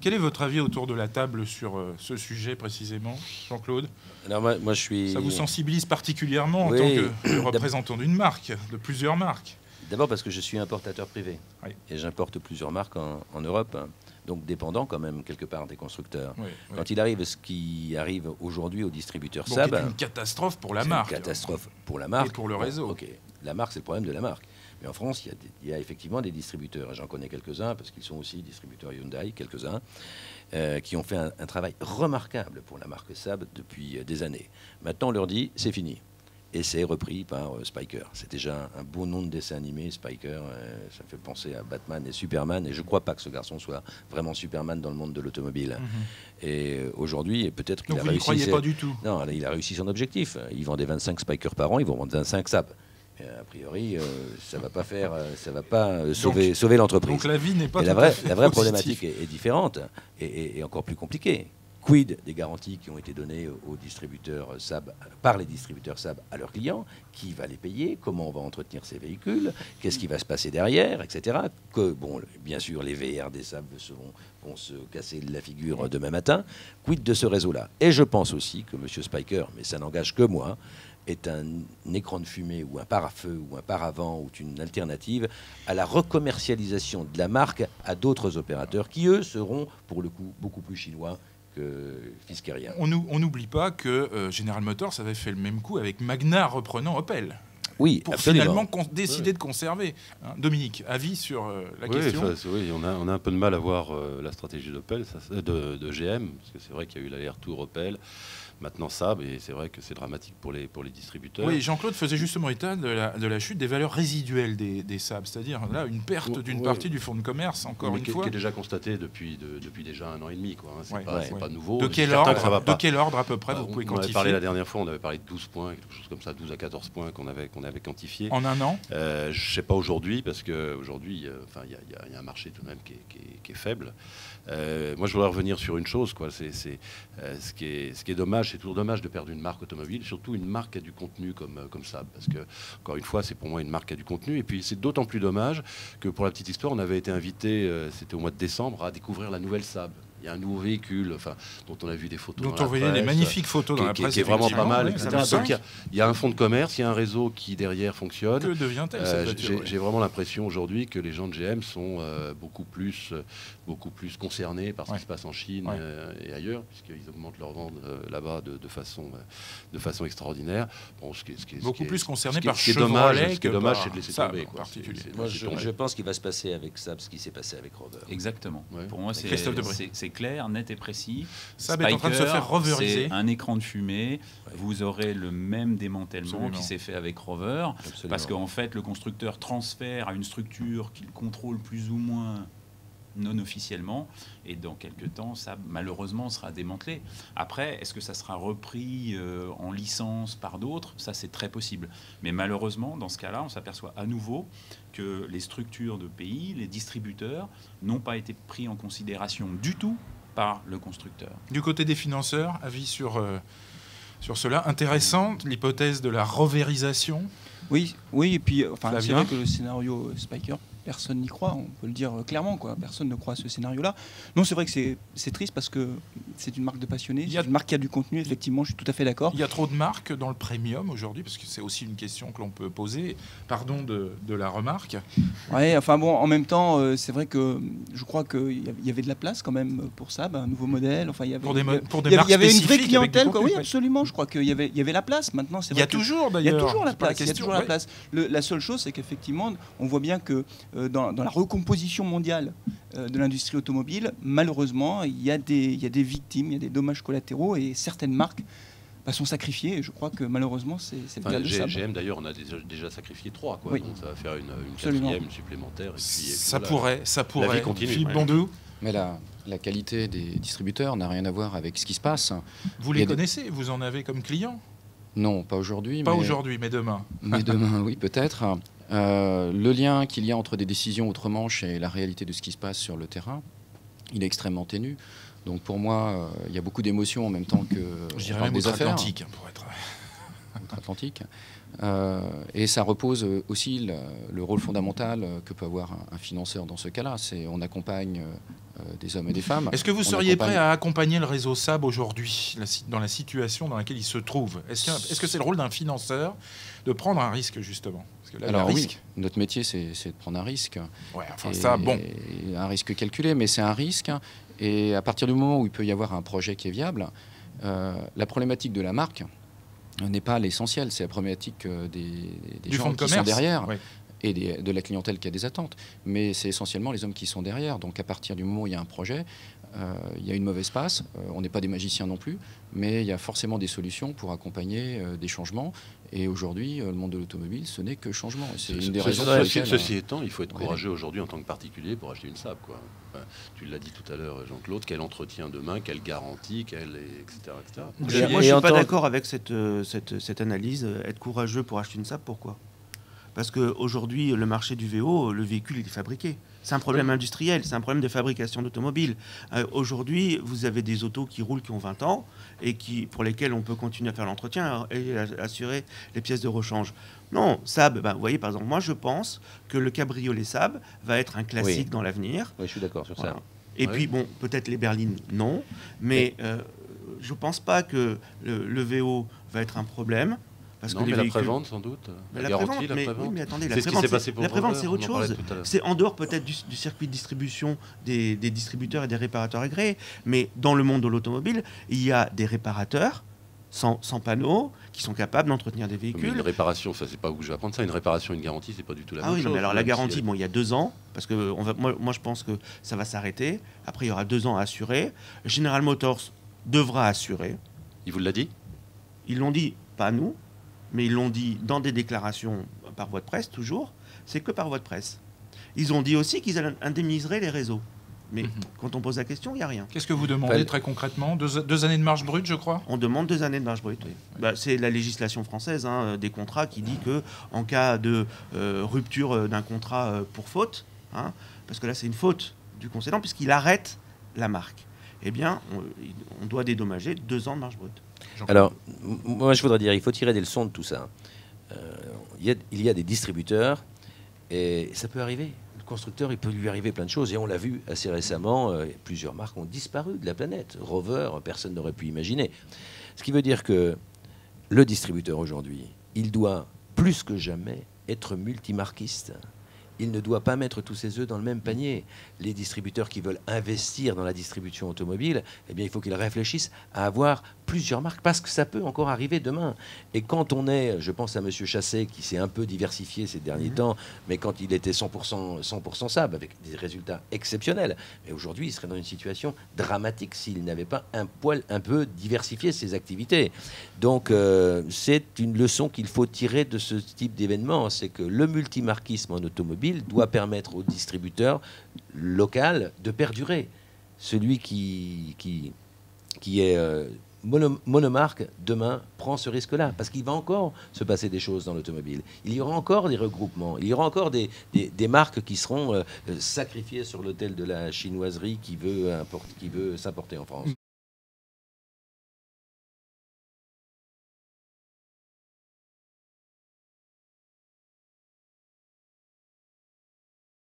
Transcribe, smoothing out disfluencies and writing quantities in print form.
Quel est votre avis autour de la table sur ce sujet précisément, Jean-Claude? Alors moi, je suis... Ça vous sensibilise particulièrement Oui. en tant que représentant d'une marque, de plusieurs marques? D'abord parce que je suis importateur privé. Oui. Et j'importe plusieurs marques en Europe, hein, donc dépendant quand même quelque part des constructeurs. Oui, oui. Quand il arrive ce qui arrive aujourd'hui aux distributeurs Bon, Saab... c'est une catastrophe pour la c'est marque. une catastrophe pour la marque. Et pour le réseau. Ok, la marque, c'est le problème de la marque. Mais en France, il y a effectivement des distributeurs, et j'en connais quelques-uns, parce qu'ils sont aussi distributeurs Hyundai, quelques-uns, qui ont fait un travail remarquable pour la marque Saab depuis des années. Maintenant, on leur dit, c'est fini. Et c'est repris par Spyker. C'est déjà un beau nom de dessin animé, Spyker. Ça me fait penser à Batman et Superman. Et je ne crois pas que ce garçon soit vraiment Superman dans le monde de l'automobile. Et aujourd'hui, peut-être qu'il a réussi... Donc vous n'y croyez pas du tout? Non, il a réussi son objectif. Ils vendaient 25 Spyker par an, ils vont vendre 25 Saab. A priori, ça va pas sauver l'entreprise. Donc la vie n'est pas et tout à fait la vraie positive. problématique est différente et encore plus compliquée. Quid des garanties qui ont été données aux distributeurs Saab, par les distributeurs Saab à leurs clients? Qui va les payer? Comment on va entretenir ces véhicules? Qu'est-ce qui va se passer derrière, etc. Bon, bien sûr, les VR des Saab vont se casser la figure demain matin. Quid de ce réseau-là? Et je pense aussi que M. Spyker, mais ça n'engage que moi, est un écran de fumée ou un parafeu ou un paravent ou une alternative à la recommercialisation de la marque à d'autres opérateurs qui, eux, seront pour le coup beaucoup plus chinois que Fiskérien. On n'oublie pas que General Motors avait fait le même coup avec Magna reprenant Opel. Oui, pour absolument. finalement décider de conserver. Hein. Dominique, avis sur la question? Oui, on a un peu de mal à voir la stratégie d'Opel, de GM, parce que c'est vrai qu'il y a eu l'aller-retour Opel, maintenant Saab, et c'est vrai que c'est dramatique pour les distributeurs. Oui, Jean-Claude faisait justement état de la chute des valeurs résiduelles des Saab, c'est-à-dire là une perte d'une partie du fonds de commerce, encore une fois. Qui est déjà constatée depuis déjà 1 an et demi. C'est pas nouveau. De quel ordre à peu près vous pouvez quantifier? On avait parlé la dernière fois, on avait parlé de 12 points, quelque chose comme ça, 12 à 14 points qu'on avait quantifié. En un an? Je ne sais pas aujourd'hui, parce qu'aujourd'hui, il y a un marché tout de même qui est faible. Moi, je voudrais revenir sur une chose, quoi. Ce qui est dommage, c'est toujours dommage de perdre une marque automobile, surtout une marque qui a du contenu comme Saab, parce que encore une fois, c'est pour moi une marque qui a du contenu. Et puis c'est d'autant plus dommage que pour la petite histoire, on avait été invité, c'était au mois de décembre, à découvrir la nouvelle Saab. Il y a un nouveau véhicule, dont on a vu des photos. Dont on voyait des magnifiques photos dans la presse. Qui est vraiment pas mal. Ouais, Donc il y a un fonds de commerce, il y a un réseau qui derrière fonctionne. Que devient-elle cette voiture? J'ai vraiment l'impression aujourd'hui que les gens de GM sont beaucoup plus concernés par ce qui se passe en Chine et ailleurs, puisqu'ils augmentent leurs ventes là-bas de façon extraordinaire. Bon, beaucoup plus concernés par Ce qui est dommage, c'est de laisser tomber. Moi, je pense qu'il va se passer avec Saab ce qui s'est passé avec Rover. Exactement. Ouais. Pour moi, c'est clair, net et précis. Saab est en train de se faire reveriser. C'est un écran de fumée. Vous aurez le même démantèlement qui s'est fait avec Rover. Absolument. Parce qu'en fait, le constructeur transfère à une structure qu'il contrôle plus ou moins non officiellement, et dans quelques temps, ça malheureusement sera démantelé. Après, est-ce que ça sera repris en licence par d'autres? Ça, c'est très possible. Mais malheureusement, dans ce cas-là, on s'aperçoit à nouveau que les structures de pays, les distributeurs, n'ont pas été pris en considération du tout par le constructeur. Du côté des financeurs, avis sur cela. Intéressante, l'hypothèse de la revérisation. Oui, et puis c'est vrai que le scénario Spyker, personne n'y croit, on peut le dire clairement, quoi. Personne ne croit à ce scénario-là. Non, c'est vrai que c'est triste parce que c'est une marque de passionnés, c'est une marque qui a du contenu, effectivement, je suis tout à fait d'accord. Il y a trop de marques dans le premium aujourd'hui, parce que c'est aussi une question que l'on peut poser. Pardon de la remarque. Ouais, enfin bon, en même temps, c'est vrai que je crois qu'il y avait de la place quand même pour ça, un nouveau modèle. Enfin, il y avait une vraie clientèle, quoi. Oui, absolument. Je crois qu'il y avait la place. Maintenant, c'est vrai. Il y a toujours d'ailleurs. Il y a toujours la place. Il y a toujours la place. La seule chose, c'est qu'effectivement, on voit bien que dans la recomposition mondiale de l'industrie automobile, malheureusement, il y a des victimes, il y a des dommages collatéraux et certaines marques sont sacrifiées. Et je crois que malheureusement, c'est le cas de Saab. GM, d'ailleurs, on a déjà sacrifié 3. Oui. Donc ça va faire une quatrième supplémentaire. Et puis, ça pourrait. La vie continue. Philippe Bondou. Mais la qualité des distributeurs n'a rien à voir avec ce qui se passe. Vous les connaissez? Vous en avez comme clients? Non, pas aujourd'hui. Pas aujourd'hui, mais demain. Mais demain, oui, peut-être. Le lien qu'il y a entre des décisions outre-Manche et la réalité de ce qui se passe sur le terrain, il est extrêmement ténu. Donc pour moi, il y a beaucoup d'émotions en même temps que je dirais même des affaires. outre-Atlantique, pour être... Outre-Atlantique. Et ça repose aussi le rôle fondamental que peut avoir un financeur dans ce cas-là. On accompagne des hommes et des femmes. Est-ce que vous seriez prêt à accompagner le réseau SAB aujourd'hui, dans la situation dans laquelle il se trouve? Est-ce que c'est le rôle d'un financeur de prendre un risque, justement? Parce que là, alors risque... oui, notre métier, c'est de prendre un risque. Ouais, enfin ça, bon. Un risque calculé, mais c'est un risque. Et à partir du moment où il peut y avoir un projet qui est viable, la problématique de la marque n'est pas l'essentiel, c'est la problématique des gens qui sont derrière. Ouais. Et de la clientèle qui a des attentes. Mais c'est essentiellement les hommes qui sont derrière. Donc à partir du moment où il y a un projet, il y a une mauvaise passe. On n'est pas des magiciens non plus, mais il y a forcément des solutions pour accompagner des changements. Et aujourd'hui, le monde de l'automobile, ce n'est que changement. C'est une des raisons pour lesquelles... Ceci étant, il faut être courageux aujourd'hui en tant que particulier pour acheter une SAB, quoi. Enfin, tu l'as dit tout à l'heure, Jean-Claude, quel entretien demain, quelle garantie, etc. Moi, je ne suis pas d'accord avec cette analyse. Être courageux pour acheter une SAB, pourquoi ? Parce qu'aujourd'hui, le marché du VO, le véhicule, il est fabriqué. C'est un problème industriel, c'est un problème de fabrication d'automobiles. Aujourd'hui, vous avez des autos qui roulent, qui ont 20 ans, et pour lesquelles on peut continuer à faire l'entretien et assurer les pièces de rechange. Non, SAB, vous voyez, par exemple, moi, je pense que le cabriolet SAB va être un classique dans l'avenir. Oui, je suis d'accord sur ça. Et puis, bon, peut-être les berlines, non. Mais je ne pense pas que le VO va être un problème. Parce que la prévente, sans doute. La garantie, la prévente. Oui, mais attendez, la prévente, c'est autre chose. C'est en dehors peut-être du circuit de distribution des distributeurs et des réparateurs agréés. Mais dans le monde de l'automobile, il y a des réparateurs sans panneaux qui sont capables d'entretenir des véhicules. Mais une réparation, ça, c'est pas où je vais apprendre ça. Une réparation, une garantie, c'est pas du tout la même chose. Ah oui, mais alors la garantie, bon, il y a 2 ans, parce que moi, je pense que ça va s'arrêter. Après, il y aura 2 ans à assurer. General Motors devra assurer. Il vous l'a dit ? Ils l'ont dit, pas nous. Mais ils l'ont dit dans des déclarations par voie de presse, toujours, c'est que par voie de presse. Ils ont dit aussi qu'ils indemniseraient les réseaux. Mais quand on pose la question, il n'y a rien. Qu'est-ce que vous demandez très concrètement? 2 années de marge brute, je crois? On demande 2 années de marge brute, oui. C'est la législation française, des contrats, qui dit qu'en cas de rupture d'un contrat pour faute, parce que là c'est une faute du concédant, puisqu'il arrête la marque, eh bien on doit dédommager 2 ans de marge brute. Alors, moi, je voudrais dire, il faut tirer des leçons de tout ça. Il y a des distributeurs, et ça peut arriver. Le constructeur, il peut lui arriver plein de choses. Et on l'a vu assez récemment, plusieurs marques ont disparu de la planète. Rover, personne n'aurait pu imaginer. Ce qui veut dire que le distributeur, aujourd'hui, il doit, plus que jamais, être multimarquiste. Il ne doit pas mettre tous ses œufs dans le même panier. Les distributeurs qui veulent investir dans la distribution automobile, eh bien, il faut qu'ils réfléchissent à avoir plusieurs marques, parce que ça peut encore arriver demain. Et quand on est, je pense à M. Chassé, qui s'est un peu diversifié ces derniers temps, mais quand il était 100% SAB, avec des résultats exceptionnels, mais aujourd'hui, il serait dans une situation dramatique s'il n'avait pas un peu diversifié ses activités. Donc, c'est une leçon qu'il faut tirer de ce type d'événement, c'est que le multimarquisme en automobile doit permettre aux distributeurs locaux de perdurer. Celui qui est monomarque, demain, prend ce risque-là, parce qu'il va encore se passer des choses dans l'automobile. Il y aura encore des regroupements, il y aura encore des marques qui seront sacrifiées sur l'autel de la chinoiserie qui veut s'importer en France.